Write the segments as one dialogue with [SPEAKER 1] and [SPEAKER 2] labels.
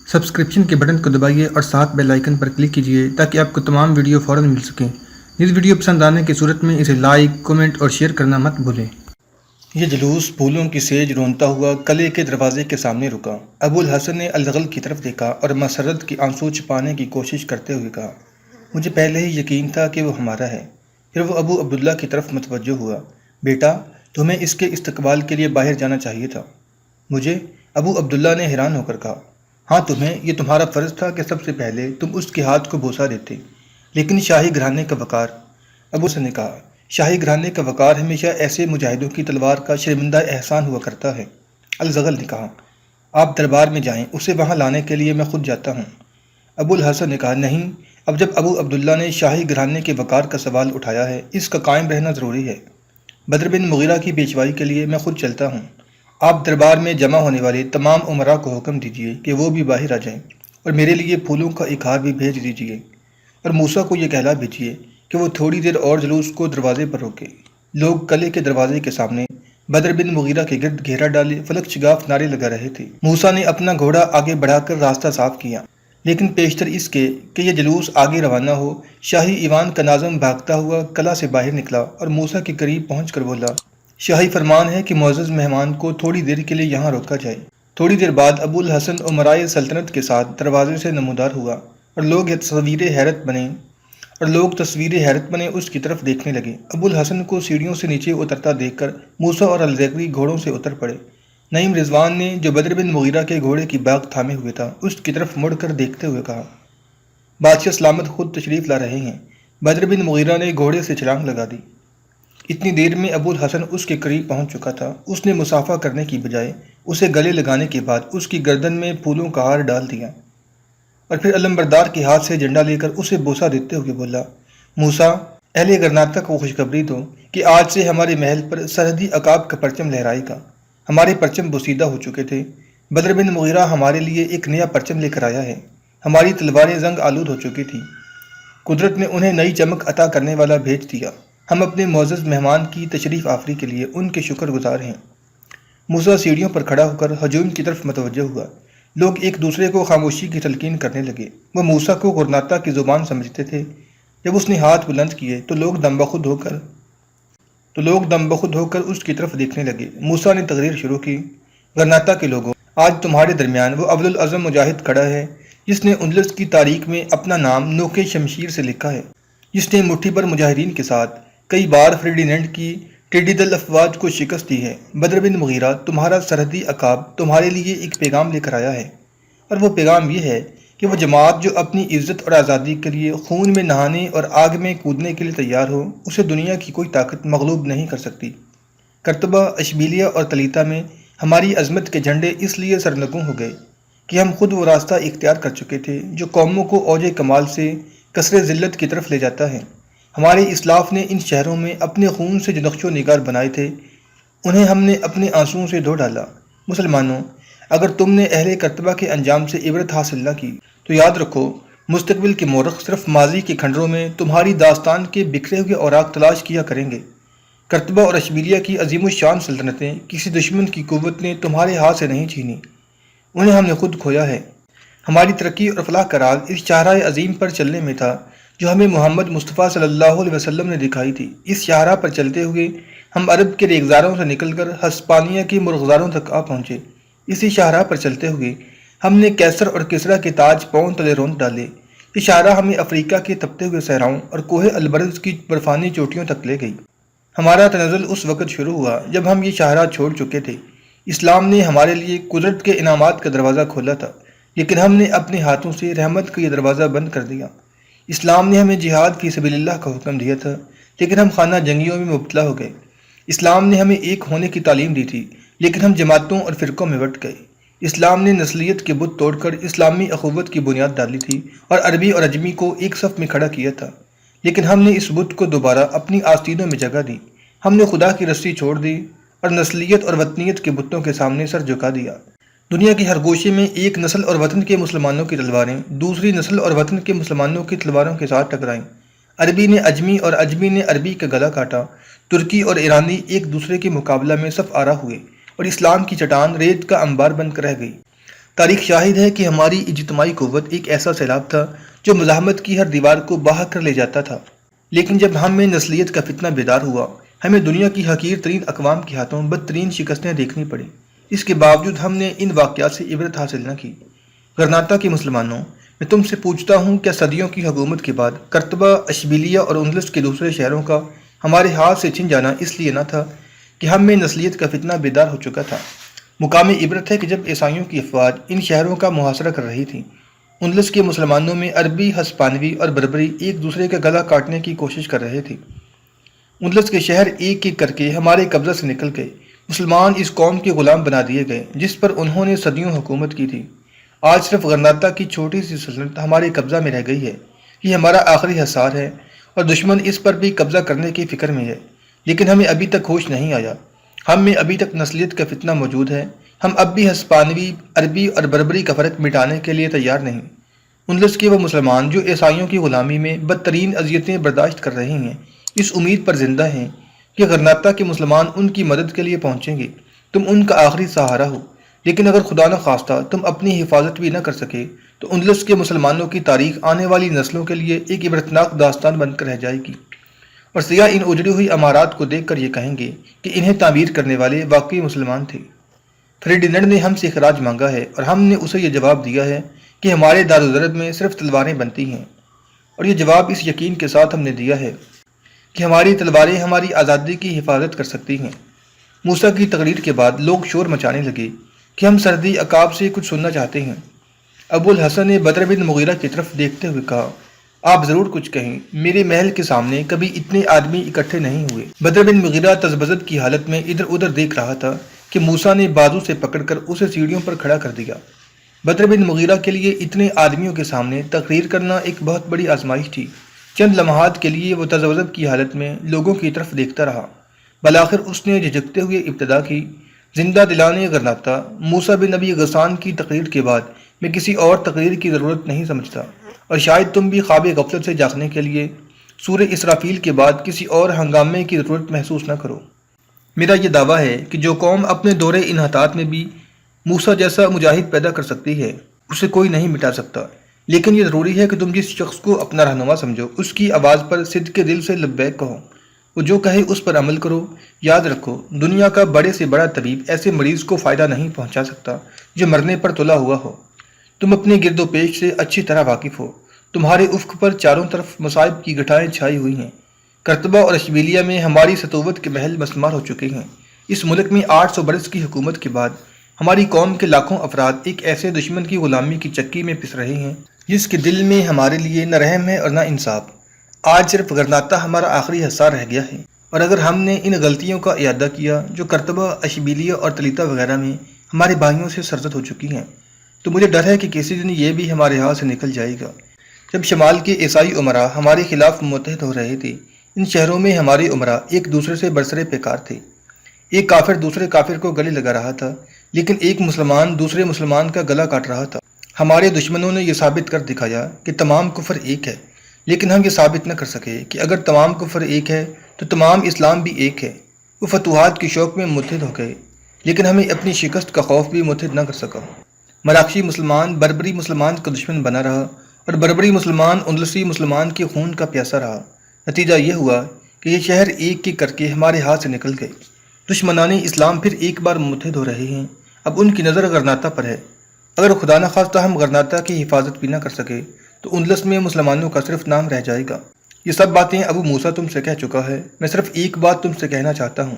[SPEAKER 1] Subscription کے button کو دبائیے اور ساتھ بیل آئیکن پر کلک کیجیے تاکہ آپ کو تمام ویڈیو فوراً مل سکیں۔ اس ویڈیو پسند آنے کی صورت میں اسے لائک، کمنٹ اور شیئر کرنا مت بھولیں۔ یہ جلوس پھولوں کی سیج رونتا ہوا قلعے کے دروازے کے سامنے رکا۔ ابو الحسن نے الغل کی طرف دیکھا اور مسرت کی آنسو چھپانے کی کوشش کرتے ہوئے کہا، مجھے پہلے ہی یقین تھا کہ وہ ہمارا ہے۔ پھر وہ ابو عبداللہ کی طرف متوجہ ہوا، بیٹا تمہیں اس کے استقبال کے لیے باہر جانا چاہیے تھا۔ مجھے؟ ابو عبداللہ نے حیران ہو کر کہا، ہاں تمہیں، یہ تمہارا فرض تھا کہ سب سے پہلے تم اس کے ہاتھ کو بوسہ دیتے، لیکن شاہی گھرانے کا وقار۔ ابو حسن نے کہا، شاہی گھرانے کا وقار ہمیشہ ایسے مجاہدوں کی تلوار کا شرمندہ احسان ہوا کرتا ہے۔ الزغل نے کہا، آپ دربار میں جائیں، اسے وہاں لانے کے لیے میں خود جاتا ہوں۔ ابو الحسن نے کہا، نہیں، اب جب ابو عبداللہ نے شاہی گھرانے کے وقار کا سوال اٹھایا ہے، اس کا قائم رہنا ضروری ہے۔ بدر بن مغیرہ کی پیشوائی کے لیے میں خود چلتا ہوں۔ آپ دربار میں جمع ہونے والے تمام امراء کو حکم دیجیے کہ وہ بھی باہر آ جائیں، اور میرے لیے پھولوں کا ایک ہار بھی بھیج دیجیے، اور موسیٰ کو یہ کہلا بھیجیے کہ وہ تھوڑی دیر اور جلوس کو دروازے پر روکے۔ لوگ قلعے کے دروازے کے سامنے بدر بن مغیرہ کے گرد گھیرا ڈالے فلک شگاف نعرے لگا رہے تھے۔ موسیٰ نے اپنا گھوڑا آگے بڑھا کر راستہ صاف کیا، لیکن پیشتر اس کے کہ یہ جلوس آگے روانہ ہو، شاہی ایوان کا ناظم بھاگتا ہوا قلعہ سے باہر نکلا اور موسیٰ کے قریب پہنچ کر بولا، شاہی فرمان ہے کہ معزز مہمان کو تھوڑی دیر کے لیے یہاں روکا جائے۔ تھوڑی دیر بعد ابو الحسن امرائے سلطنت کے ساتھ دروازے سے نمودار ہوا، اور لوگ تصویر حیرت بنے اس کی طرف دیکھنے لگے۔ ابو الحسن کو سیڑھیوں سے نیچے اترتا دیکھ کر موسیٰ اور الزغری گھوڑوں سے اتر پڑے۔ نعیم رضوان نے، جو بدر بن مغیرہ کے گھوڑے کی باگ تھامے ہوئے تھا، اس کی طرف مڑ کر دیکھتے ہوئے کہا، بادشاہ سلامت خود تشریف لا رہے ہیں۔ بدر بن مغیرہ نے گھوڑے سے چھلانگ لگا دی۔ اتنی دیر میں ابو الحسن اس کے قریب پہنچ چکا تھا۔ اس نے مصافحہ کرنے کی بجائے اسے گلے لگانے کے بعد اس کی گردن میں پھولوں کا ہار ڈال دیا، اور پھر علمبردار کے ہاتھ سے جھنڈا لے کر اسے بوسہ دیتے ہوئے بولا، موسیٰ، اہل غرناطہ کو خوشخبری دو کہ آج سے ہمارے محل پر سرحدی عقاب کا پرچم لہرائے گا۔ ہمارے پرچم بوسیدہ ہو چکے تھے، بدر بن مغیرہ ہمارے لیے ایک نیا پرچم لے کر آیا ہے۔ ہماری تلواریں زنگ آلود ہو چکی تھیں، قدرت نے انہیں نئی چمک عطا کرنے والا بھیج دیا۔ ہم اپنے معزز مہمان کی تشریف آفری کے لیے ان کے شکر گزار ہیں۔ موسیٰ سیڑھیوں پر کھڑا ہو کر ہجوم کی طرف متوجہ ہوا۔ لوگ ایک دوسرے کو خاموشی کی تلقین کرنے لگے۔ وہ موسیٰ کو غرناطہ کی زبان سمجھتے تھے۔ جب اس نے ہاتھ بلند کیے تو لوگ دم بخود ہو کر اس کی طرف دیکھنے لگے۔ موسیٰ نے تقریر شروع کی، غرناطہ کے لوگوں، آج تمہارے درمیان وہ اول العزم مجاہد کھڑا ہے جس نے اندلس کی تاریخ میں اپنا نام نوک شمشیر سے لکھا ہے، جس نے مٹھی بھر مجاہدین کے ساتھ کئی بار فردیننڈ کی ٹیڈی دل افواج کو شکست دی ہے۔ بدر بن مغیرہ، تمہارا سرحدی عقاب تمہارے لیے ایک پیغام لے کر آیا ہے، اور وہ پیغام یہ ہے کہ وہ جماعت جو اپنی عزت اور آزادی کے لیے خون میں نہانے اور آگ میں کودنے کے لیے تیار ہو، اسے دنیا کی کوئی طاقت مغلوب نہیں کر سکتی۔ کرتبہ، اشبیلیہ اور تلیتا میں ہماری عظمت کے جھنڈے اس لیے سرنگوں ہو گئے کہ ہم خود وہ راستہ اختیار کر چکے تھے جو قوموں کو اوج کمال سے کسر ذلت کی طرف لے جاتا ہے۔ ہمارے اسلاف نے ان شہروں میں اپنے خون سے جو نقش و نگار بنائے تھے، انہیں ہم نے اپنے آنسوؤں سے دھو ڈالا۔ مسلمانوں، اگر تم نے اہل کرتبہ کے انجام سے عبرت حاصل نہ کی تو یاد رکھو، مستقبل کے مورخ صرف ماضی کے کھنڈروں میں تمہاری داستان کے بکھرے ہوئے اوراق تلاش کیا کریں گے۔ کرتبہ اور اشبیلیہ کی عظیم الشان سلطنتیں کسی دشمن کی قوت نے تمہارے ہاتھ سے نہیں چھینی، انہیں ہم نے خود کھویا ہے۔ ہماری ترقی اور فلاح کا راز اس شاہراہ عظیم پر چلنے میں تھا جو ہمیں محمد مصطفیٰ صلی اللہ علیہ وسلم نے دکھائی تھی۔ اس شاہراہ پر چلتے ہوئے ہم عرب کے ریگزاروں سے نکل کر ہسپانیہ کے مرغزاروں تک آ پہنچے۔ اسی شاہراہ پر چلتے ہوئے ہم نے کیسر اور کسریٰ کے تاج پاؤں تلے روند ڈالے۔ یہ شاہراہ ہمیں افریقہ کے تپتے ہوئے صحراؤں اور کوہ البرز کی برفانی چوٹیوں تک لے گئی۔ ہمارا تنزل اس وقت شروع ہوا جب ہم یہ شاہراہ چھوڑ چکے تھے۔ اسلام نے ہمارے لیے قدرت کے انعامات کا دروازہ کھولا تھا، لیکن ہم نے اپنے ہاتھوں سے رحمت کا یہ دروازہ بند کر دیا۔ اسلام نے ہمیں جہاد فی سبیل اللہ کا حکم دیا تھا، لیکن ہم خانہ جنگیوں میں مبتلا ہو گئے۔ اسلام نے ہمیں ایک ہونے کی تعلیم دی تھی، لیکن ہم جماعتوں اور فرقوں میں بٹ گئے۔ اسلام نے نسلیت کے بت توڑ کر اسلامی اخوت کی بنیاد ڈالی تھی اور عربی اور عجمی کو ایک صف میں کھڑا کیا تھا، لیکن ہم نے اس بت کو دوبارہ اپنی آستینوں میں جگہ دی۔ ہم نے خدا کی رسی چھوڑ دی اور نسلیت اور وطنیت کے بتوں کے سامنے سر جھکا دیا۔ دنیا کے ہر گوشے میں ایک نسل اور وطن کے مسلمانوں کی تلواریں دوسری نسل اور وطن کے مسلمانوں کی تلواروں کے ساتھ ٹکرائیں۔ عربی نے اجمی اور اجمی نے عربی کا گلا کاٹا۔ ترکی اور ایرانی ایک دوسرے کے مقابلہ میں صف آرا ہوئے اور اسلام کی چٹان ریت کا انبار بن کر رہ گئی۔ تاریخ شاہد ہے کہ ہماری اجتماعی قوت ایک ایسا سیلاب تھا جو مزاحمت کی ہر دیوار کو بہا کر لے جاتا تھا، لیکن جب ہم میں نسلیت کا فتنہ بیدار ہوا، ہمیں دنیا کی حقیر ترین اقوام کے ہاتھوں بدترین شکستیں دیکھنی پڑیں۔ اس کے باوجود ہم نے ان واقعات سے عبرت حاصل نہ کی۔ غرناطہ کے مسلمانوں، میں تم سے پوچھتا ہوں، کیا صدیوں کی حکومت کے بعد قرطبہ، اشبیلیہ اور اندلس کے دوسرے شہروں کا ہمارے ہاتھ سے چھن جانا اس لیے نہ تھا کہ ہم میں نسلیت کا فتنہ بیدار ہو چکا تھا؟ مقام عبرت ہے کہ جب عیسائیوں کی افواج ان شہروں کا محاصرہ کر رہی تھی، اندلس کے مسلمانوں میں عربی، ہسپانوی اور بربری ایک دوسرے کا گلا کاٹنے کی کوشش کر رہے تھے۔ اندلس کے شہر ایک ایک کر کے ہمارے قبضہ سے نکل گئے، مسلمان اس قوم کے غلام بنا دیے گئے جس پر انہوں نے صدیوں حکومت کی تھی۔ آج صرف غرناطہ کی چھوٹی سی سلطنت ہمارے قبضہ میں رہ گئی ہے۔ یہ ہمارا آخری حصار ہے اور دشمن اس پر بھی قبضہ کرنے کی فکر میں ہے، لیکن ہمیں ابھی تک ہوش نہیں آیا۔ ہم میں ابھی تک نسلیت کا فتنہ موجود ہے۔ ہم اب بھی ہسپانوی، عربی اور بربری کا فرق مٹانے کے لیے تیار نہیں۔ اندلس کے وہ مسلمان جو عیسائیوں کی غلامی میں بدترین اذیتیں برداشت کر رہے ہیں، اس امید پر زندہ ہیں کہ غرناطہ کے مسلمان ان کی مدد کے لیے پہنچیں گے۔ تم ان کا آخری سہارا ہو، لیکن اگر خدا نخواستہ تم اپنی حفاظت بھی نہ کر سکے تو اندلس کے مسلمانوں کی تاریخ آنے والی نسلوں کے لیے ایک عبرتناک داستان بن کر رہ جائے گی، اور سیاح ان اجڑی ہوئی عمارات کو دیکھ کر یہ کہیں گے کہ انہیں تعمیر کرنے والے واقعی مسلمان تھے۔ فریڈینڈ نے ہم سے خراج مانگا ہے اور ہم نے اسے یہ جواب دیا ہے کہ ہمارے دارالزرد میں صرف تلواریں بنتی ہیں، اور یہ جواب اس یقین کے ساتھ ہم نے دیا ہے کہ ہماری تلواریں ہماری آزادی کی حفاظت کر سکتی ہیں۔ موسیٰ کی تقریر کے بعد لوگ شور مچانے لگے کہ ہم سردی عقاب سے کچھ سننا چاہتے ہیں۔ ابو الحسن نے بدر بن مغیرہ کی طرف دیکھتے ہوئے کہا، آپ ضرور کچھ کہیں، میرے محل کے سامنے کبھی اتنے آدمی اکٹھے نہیں ہوئے۔ بدر بن مغیرہ تذبذب کی حالت میں ادھر ادھر دیکھ رہا تھا کہ موسیٰ نے بازو سے پکڑ کر اسے سیڑھیوں پر کھڑا کر دیا۔ بدر بن مغیرہ کے لیے اتنے آدمیوں کے سامنے تقریر کرنا ایک بہت بڑی آزمائش تھی۔ چند لمحات کے لیے وہ تذبذب کی حالت میں لوگوں کی طرف دیکھتا رہا۔ بالآخر اس نے جھجکتے ہوئے ابتدا کی، زندہ دلانے غرناطہ، موسیٰ بن نبی غسان کی تقریر کے بعد میں کسی اور تقریر کی ضرورت نہیں سمجھتا، اور شاید تم بھی خواب غفلت سے جاگنے کے لیے سورہ اسرافیل کے بعد کسی اور ہنگامے کی ضرورت محسوس نہ کرو۔ میرا یہ دعویٰ ہے کہ جو قوم اپنے دور انحطاط میں بھی موسیٰ جیسا مجاہد پیدا کر سکتی ہے، اسے کوئی نہیں مٹا سکتا، لیکن یہ ضروری ہے کہ تم جس شخص کو اپنا رہنما سمجھو اس کی آواز پر صدق کے دل سے لبیک کہو، وہ جو کہے اس پر عمل کرو۔ یاد رکھو، دنیا کا بڑے سے بڑا طبیب ایسے مریض کو فائدہ نہیں پہنچا سکتا جو مرنے پر تلا ہوا ہو۔ تم اپنے گرد و پیش سے اچھی طرح واقف ہو، تمہارے افق پر چاروں طرف مصائب کی گٹھائیں چھائی ہوئی ہیں۔ قرطبہ اور اشبیلیہ میں ہماری سطوت کے محل مسمار ہو چکے ہیں۔ اس ملک میں 800 برس کی حکومت کے بعد ہماری قوم کے لاکھوں افراد ایک ایسے دشمن کی غلامی کی چکی میں پس رہے ہیں جس کے دل میں ہمارے لیے نہ رحم ہے اور نہ انصاف۔ آج صرف غرناطہ ہمارا آخری حصار رہ گیا ہے، اور اگر ہم نے ان غلطیوں کا اعادہ کیا جو قرطبہ، اشبیلیہ اور تلیطہ وغیرہ میں ہمارے بھائیوں سے سرزد ہو چکی ہیں، تو مجھے ڈر ہے کہ کسی دن یہ بھی ہمارے ہاتھ سے نکل جائے گا۔ جب شمال کے عیسائی امراء ہمارے خلاف متحد ہو رہے تھے، ان شہروں میں ہمارے امراء ایک دوسرے سے برسر پیکار تھے۔ ایک کافر دوسرے کافر کو گلے لگا رہا تھا، لیکن ایک مسلمان دوسرے مسلمان کا گلا کاٹ رہا تھا۔ ہمارے دشمنوں نے یہ ثابت کر دکھایا کہ تمام کفر ایک ہے، لیکن ہم یہ ثابت نہ کر سکے کہ اگر تمام کفر ایک ہے تو تمام اسلام بھی ایک ہے۔ وہ فتوحات کے شوق میں متحد ہو گئے، لیکن ہمیں اپنی شکست کا خوف بھی متحد نہ کر سکا۔ مراکشی مسلمان بربری مسلمان کا دشمن بنا رہا، اور بربری مسلمان اندلسی مسلمان کے خون کا پیاسا رہا۔ نتیجہ یہ ہوا کہ یہ شہر ایک ایک کر کے ہمارے ہاتھ سے نکل گئے۔ دشمنان اسلام پھر ایک بار متحد ہو رہے ہیں، اب ان کی نظر غرناطہ پر ہے۔ اگر خدا نخواستہ ہم غرناطہ کی حفاظت بھی نہ کر سکے تو اندلس میں مسلمانوں کا صرف نام رہ جائے گا۔ یہ سب باتیں ابو موسیٰ تم سے کہہ چکا ہے، میں صرف ایک بات تم سے کہنا چاہتا ہوں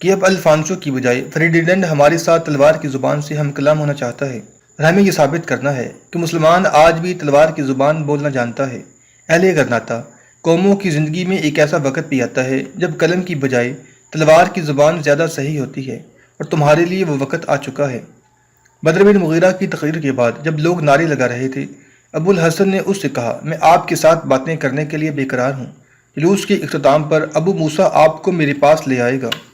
[SPEAKER 1] کہ اب الفانسو کی بجائے فریڈینڈ ہمارے ساتھ تلوار کی زبان سے ہم کلام ہونا چاہتا ہے، اور ہمیں یہ ثابت کرنا ہے کہ مسلمان آج بھی تلوار کی زبان بولنا جانتا ہے۔ اہل غرناطہ، قوموں کی زندگی میں ایک ایسا وقت بھی آتا ہے جب قلم کی بجائے تلوار کی زبان زیادہ صحیح ہوتی ہے، اور تمہارے لیے وہ وقت آ چکا ہے۔ بدر بن مغیرہ کی تقریر کے بعد جب لوگ نعرے لگا رہے تھے، ابو الحسن نے اس سے کہا، میں آپ کے ساتھ باتیں کرنے کے لیے بے قرار ہوں۔ جلوس کے اختتام پر ابو موسیٰ آپ کو میرے پاس لے آئے گا۔